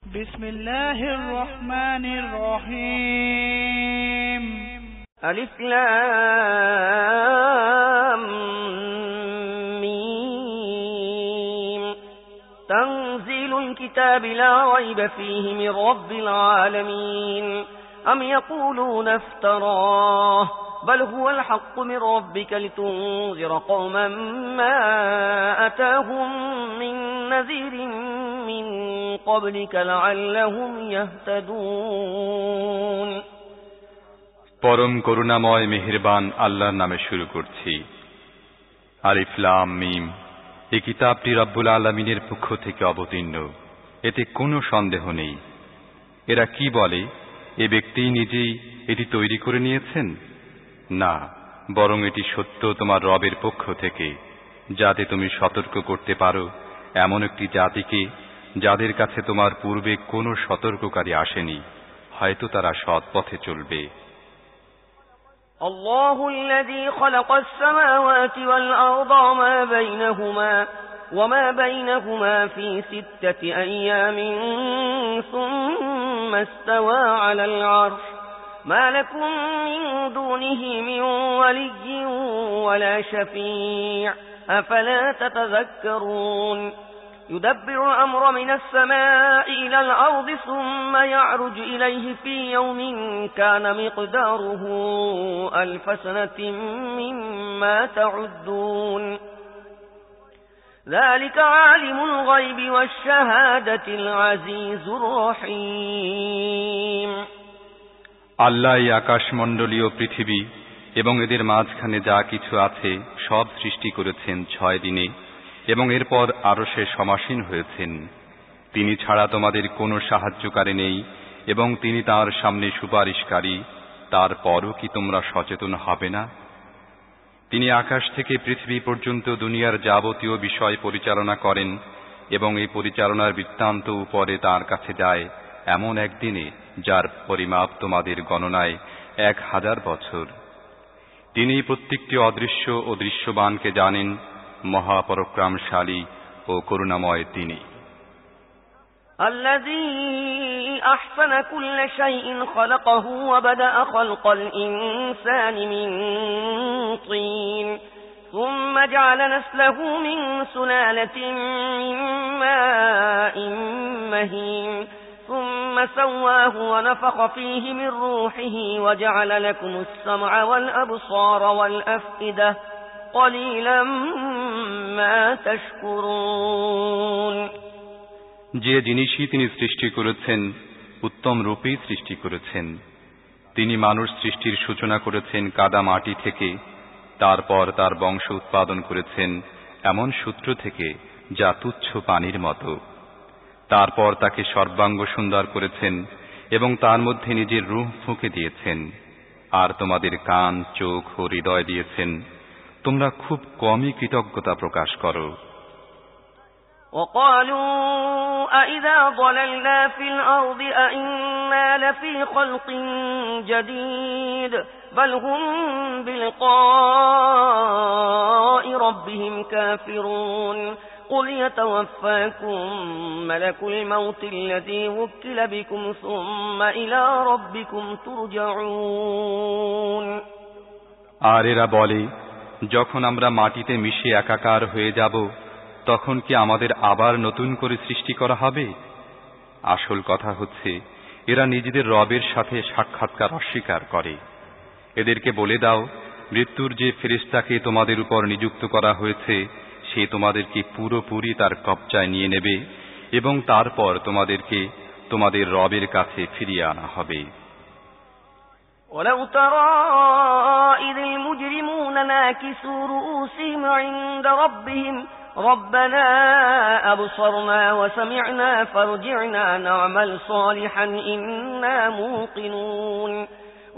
بسم الله الرحمن الرحيم ألف لام ميم تنزيل الكتاب لا ريب فيه من رب العالمين أم يقولون افتراه بل هو الحق من ربك لتنذر قوما ما أتاهم من نذير من قبلك لعلهم يهتدون পরম করুণাময় মেহেরবান আল্লাহর নামে শুরু করছি। আলিফ লাম মিম। এই কিতাবটি রব্বুল আলামিনের পক্ষ থেকে অবতীর্ণ, এতে কোনো সন্দেহ নেই। এরা কি বলে, এ ব্যক্তি নিজেই এটি তৈরি করে নিয়েছেন? না, বরং এটি সত্য তোমার রবের পক্ষ থেকে, যাতে তুমি সতর্ক করতে পারো এমন একটি জাতিকে যাদের কাছে তোমার পূর্বে কোনো সতর্ককারী আসেনি, হয়তো তারা সৎ পথে চলবে। الله الذي خلق السماوات والأرض وما بينهما في 6 أيام ثم استوى على العرش ما لكم من دونه من ولي ولا شفيع أفلا تتذكرون يدبر الأمر من السماء إلى الأرض ثم يعرج إليه في يوم كان مقداره 1000 سنة مما تعدون ذلك عالم الغيب والشهادة العزيز الرحيم আল্লাহ এই আকাশমণ্ডলীয় পৃথিবী এবং এদের মাঝখানে যা কিছু আছে সব সৃষ্টি করেছেন 6 দিনে এবং এরপর আরশে সমাসীন হয়েছেন। তিনি ছাড়া তোমাদের কোনো সাহায্যকারী নেই এবং তিনি তাঁর সামনে সুপারিশকারী। তারপরও কি তোমরা সচেতন হবে না? তিনি আকাশ থেকে পৃথিবী পর্যন্ত দুনিয়ার যাবতীয় বিষয় পরিচালনা করেন এবং এই পরিচালনার বৃত্তান্ত উপরে তাঁর কাছে যায় এমন একদিনে যার পরিমাপ তোমাদের গণনায় 1000 বছর। তিনি প্রত্যেকটি অদৃশ্য ও দৃশ্যবানকে জানেন। মহাপরাক্রমশালী ও করুণাময় তিনি। الذي أحسن كل شيء خلقه وبدأ خلق الإنسان من طين ثم جعل نسله من سلالة من ماء مهين ثم سواه ونفخ فيه من روحه وجعل لكم السمع والأبصار والأفئدة قليلا ما تشكرون যে জিনিসই তিনি সৃষ্টি করেছেন উত্তম রূপেই সৃষ্টি করেছেন। তিনি মানুষ সৃষ্টির সূচনা করেছেন কাদা মাটি থেকে, তারপর তার বংশ উৎপাদন করেছেন এমন সূত্র থেকে যা তুচ্ছ পানির মতো। তারপর তাকে সর্বাঙ্গ সুন্দর করেছেন এবং তার মধ্যে নিজের রূহ ফুঁকে দিয়েছেন, আর তোমাদের কান, চোখ ও হৃদয় দিয়েছেন। তোমরা খুব কমই কৃতজ্ঞতা প্রকাশ করো। وقالوا أئذا ضللنا في الأرض أئنا لفي خلق جديد بل هم بلقاء ربهم كافرون قل يتوفاكم ملك الموت الذي وكل بكم ثم إلى ربكم ترجعون আর এরা বলে, যখন আমরা মাটিতে মিশে একাকার হয়ে যাব তখন কি আমাদের আবার নতুন করে সৃষ্টি করা হবে? আসল কথা হচ্ছে, এরা নিজেদের রবের সাথে সাক্ষাৎকার অস্বীকার করে। এদেরকে বলে দাও, মৃত্যুর যে ফেরেশতাকে তোমাদের উপর নিযুক্ত করা হয়েছে সে তোমাদেরকে পুরোপুরি তার কবজায় নিয়ে নেবে এবং তারপর তোমাদেরকে তোমাদের রবের কাছে ফিরিয়ে আনা হবে। ولو ترى إذ المجرمون ناكسوا رؤوسهم عند ربهم ربنا أبصرنا وسمعنا فارجعنا نعمل صالحا إنا موقنون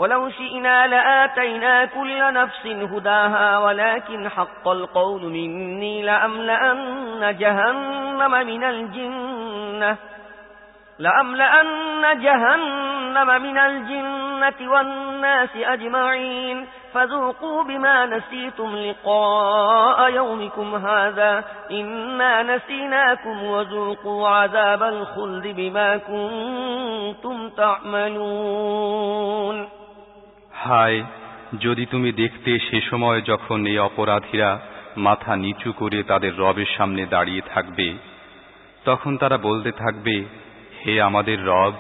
ولو شئنا لآتينا كل نفس هداها ولكن حق القول مني لأملأن جهنم من الجنة لأملأن جهنم من الجنة والناس أجمعين فذوقوا بما نسيتم لقاء يومكم هذا إنا نسيناكم وذوقوا عذاب الخلد بما كنتم تعملون হায় যদি তুমি দেখতে সে সময় যখন এই অপরাধীরা মাথা নিচু করে তাদের রবের সামনে দাঁড়িয়ে থাকবে, তখন তারা বলতে থাকবে, হে আমাদের রব,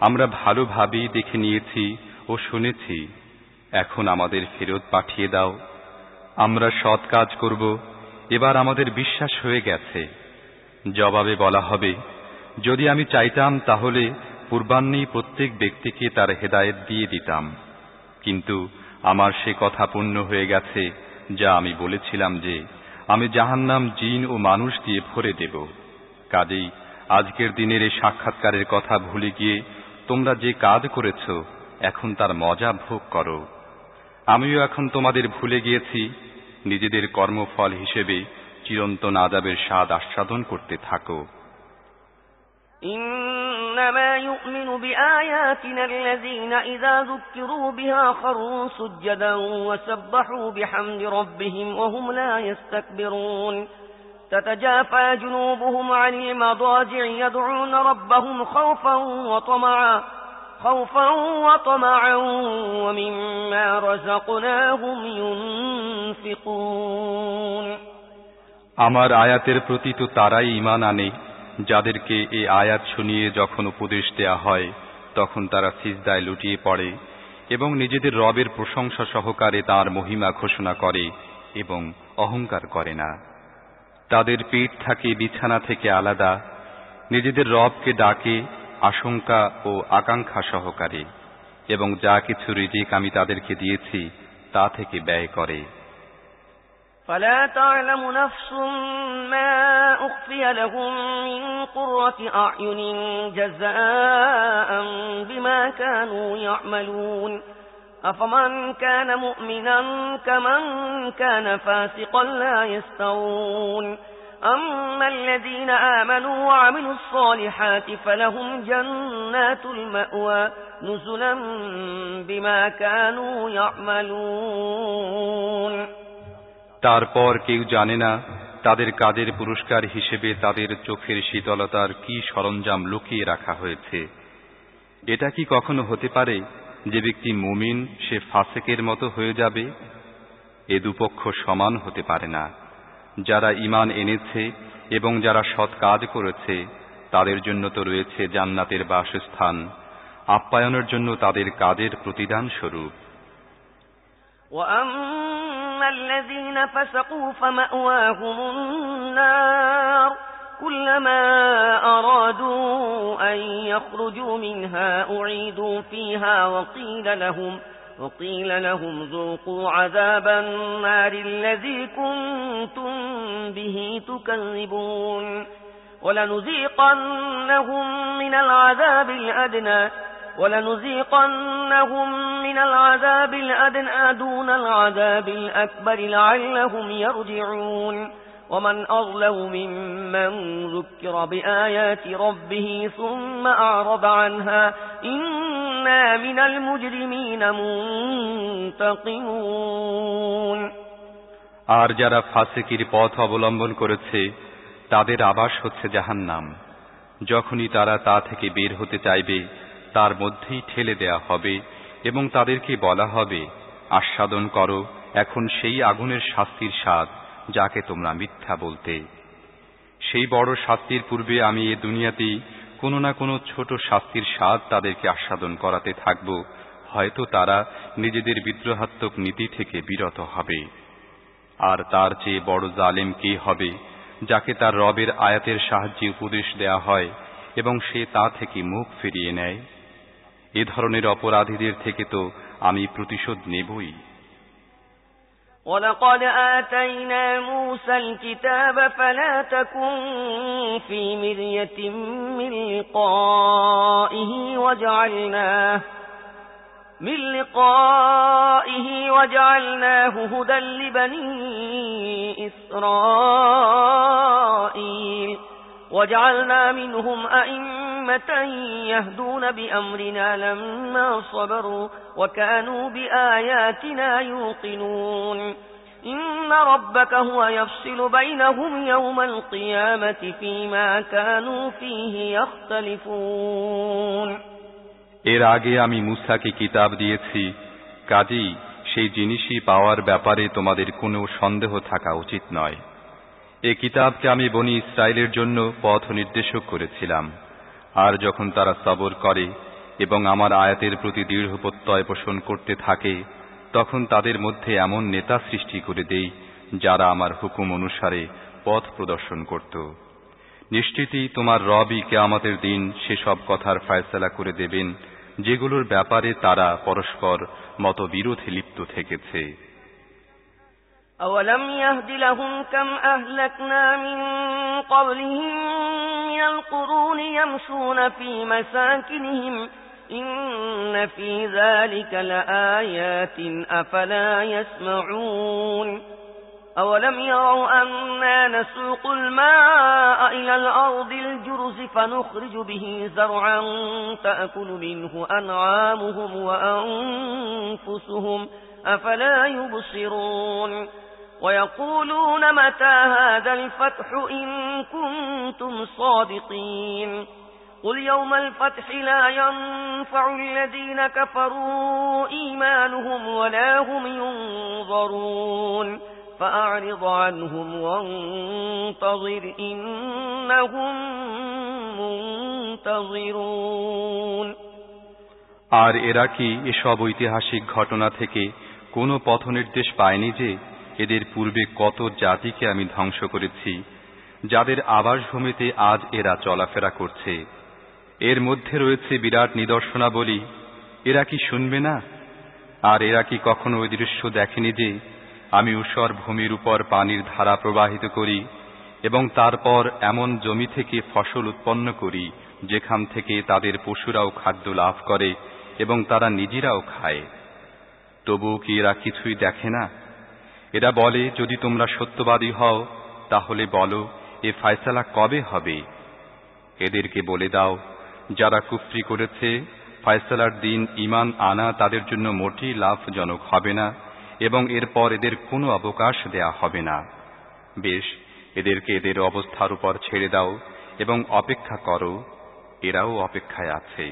আমরা ভালোভাবেই দেখে নিয়েছি ও শুনেছি, এখন আমাদের ফেরত পাঠিয়ে দাও, আমরা সৎ কাজ করব, এবার আমাদের বিশ্বাস হয়ে গেছে। জবাবে বলা হবে, যদি আমি চাইতাম তাহলে পূর্বাহ্নেই প্রত্যেক ব্যক্তিকে তার হেদায়েত দিয়ে দিতাম, কিন্তু আমার সে কথা পূর্ণ হয়ে গেছে যা আমি বলেছিলাম যে আমি জাহান্নাম জিন ও মানুষ দিয়ে ভরে দেব। কাজেই আজকের দিনের এই সাক্ষাৎকারের কথা ভুলে গিয়ে তোমরা যে কাজ করেছ এখন তার মজা ভোগ করো। আমিও এখন তোমাদের ভুলে গিয়েছি, নিজেদের কর্মফল হিসেবে চিরন্তন আযাবের স্বাদ আস্বাদন করতে থাকো। إنما يؤمن بآياتنا الذين إذا ذكروا بها خروا سجدا وسبحوا بحمد ربهم وهم لا يستكبرون تتجافى جنوبهم عن المضاجع يدعون ربهم خوفا وطمعا ومما رزقناهم ينفقون আমার আয়াতের প্রতি তো তারাই ঈমান আনে যাদেরকে এই আয়াত শুনিয়ে যখন উপদেশ দেয়া হয় তখন তারা সিজদায় লুটিয়ে পড়ে এবং নিজেদের রবের প্রশংসা সহকারে তাঁর মহিমা ঘোষণা করে এবং অহংকার করে না। তাদের পিঠ থাকে বিছানা থেকে আলাদা, নিজেদের রবকে ডাকে আশঙ্কা ও আকাঙ্ক্ষা সহকারে এবং যা কিছু রিজিক আমি তাদেরকে দিয়েছি তা থেকে ব্যয় করে। فلا تعلم نفس ما أخفي لهم من قرة أعين جزاء بما كانوا يعملون أفمن كان مؤمنا كمن كان فاسقا لا يستوون أما الذين آمنوا وعملوا الصالحات فلهم جنات المأوى نزلا بما كانوا يعملون তারপর কেউ জানে না তাদের কাজের পুরস্কার হিসেবে তাদের চোখের শীতলতার কি সরঞ্জাম লুকিয়ে রাখা হয়েছে। এটা কি কখনো হতে পারে যে ব্যক্তি মুমিন সে ফাসেকের মতো হয়ে যাবে? এ দুপক্ষ সমান হতে পারে না। যারা ঈমান এনেছে এবং যারা সৎ কাজ করেছে তাদের জন্য তো রয়েছে জান্নাতের বাসস্থান, আপ্যায়নের জন্য তাদের কাজের প্রতিদান স্বরূপ। الذين فسقوا فمأواهم النار كلما أرادوا أن يخرجوا منها أعيدوا فيها وقيل لهم ذوقوا عذاب النار الذي كنتم به تكذبون ولنذيقنهم من العذاب الأدنى دون العذاب الأكبر لعلهم يرجعون ومن أظلم ممن ذكر بآيات ربه ثم أعرض عنها إنا من المجرمين منتقمون আর যারা ফাসিকির পথ অবলম্বন করেছে তাদের আবাস হচ্ছে জাহান্নাম। যখনই তারা তা থেকে বের হতে চাইবে তার মধ্যেই ঠেলে দেয়া হবে এবং তাদেরকে বলা হবে, আস্বাদন করো এখন সেই আগুনের শাস্তির স্বাদ যাকে তোমরা মিথ্যা বলতে। সেই বড় শাস্তির পূর্বে আমি এ দুনিয়াতেই কোনো না কোনো ছোট শাস্তির স্বাদ তাদেরকে আস্বাদন করাতে থাকব, হয়তো তারা নিজেদের বিদ্রোহাত্মক নীতি থেকে বিরত হবে। আর তার চেয়ে বড় জালেম কে হবে যাকে তার রবের আয়াতের সাহায্যে উপদেশ দেয়া হয় এবং সে তা থেকে মুখ ফিরিয়ে নেয়। এ ধরনের অপরাধীদের থেকে তো আমি প্রতিশোধ নেবই। ولقد آتينا موسى الكتاب فلا تكن في مرية من لقائه وجعلناه هدى لبني إسرائيل وجعلنا منهم أئمة يهدون بأمرنا لما صبروا وكانوا بآياتنا يوقنون إن ربك هو يفصل بينهم يوم القيامة فيما كانوا فيه يختلفون এর আগে আমি মূসাকে কিতাব দিয়েছি, কাজেই সেই জিনিসই পাওয়ার ব্যাপারে তোমাদের কোনো সন্দেহ থাকা উচিত নয়। এই কিতাবকে আমি বনি ইসরায়েলের জন্য পথ নির্দেশক করেছিলাম। আর যখন তারা সবর করে এবং আমার আয়াতের প্রতি দৃঢ় প্রত্যয় পোষণ করতে থাকে, তখন তাদের মধ্যে এমন নেতা সৃষ্টি করে দেই যারা আমার হুকুম অনুসারে পথ প্রদর্শন করত। নিশ্চিতই তোমার রবই কিয়ামতের দিন সেসব কথার ফয়সালা করে দেবেন যেগুলোর ব্যাপারে তারা পরস্পর মতবিরোধে লিপ্ত থেকেছে। أولم يهد لهم كم أهلكنا من قبلهم من القرون يمشون في مساكنهم إن في ذلك لآيات أفلا يسمعون أولم يروا أنا نسوق الماء إلى الأرض الجرز فنخرج به زرعا تأكل منه أنعامهم وأنفسهم أفلا يبصرون ويقولون متى هذا الفتح إن كنتم صادقين قل يوم الفتح لا ينفع الذين كفروا إيمانهم ولا هم ينظرون فأعرض عنهم وانتظر إنهم منتظرون আর এরা কি এসব ঐতিহাসিক ঘটনা থেকে কোনো পথ নির্দেশ পায়নি যে এদের পূর্বে কত জাতিকে আমি ধ্বংস করেছি, যাদের আবাসভূমিতে আজ এরা চলাফেরা করছে। এর মধ্যে রয়েছে বিরাট নিদর্শনাবলী, এরা কি শুনবে না? আর এরা কি কখনো ওই দৃশ্য দেখেনি যে আমি ঊষর ভূমির উপর পানির ধারা প্রবাহিত করি এবং তারপর এমন জমি থেকে ফসল উৎপন্ন করি যেখান থেকে তাদের পশুরাও খাদ্য লাভ করে এবং তারা নিজেরাও খায়। তবুও কি এরা কিছুই দেখে না? এরা বলে, যদি তোমরা সত্যবাদী হও তাহলে বলো এ ফয়সালা কবে হবে? এদেরকে বলে দাও, যারা কুফরি করেছে ফয়সালার দিন ঈমান আনা তাদের জন্য মোটেই লাভজনক হবে না এবং এরপর এদের কোনো অবকাশ দেয়া হবে না। বেশ, এদেরকে এদের অবস্থার উপর ছেড়ে দাও এবং অপেক্ষা করো, এরাও অপেক্ষায় আছে।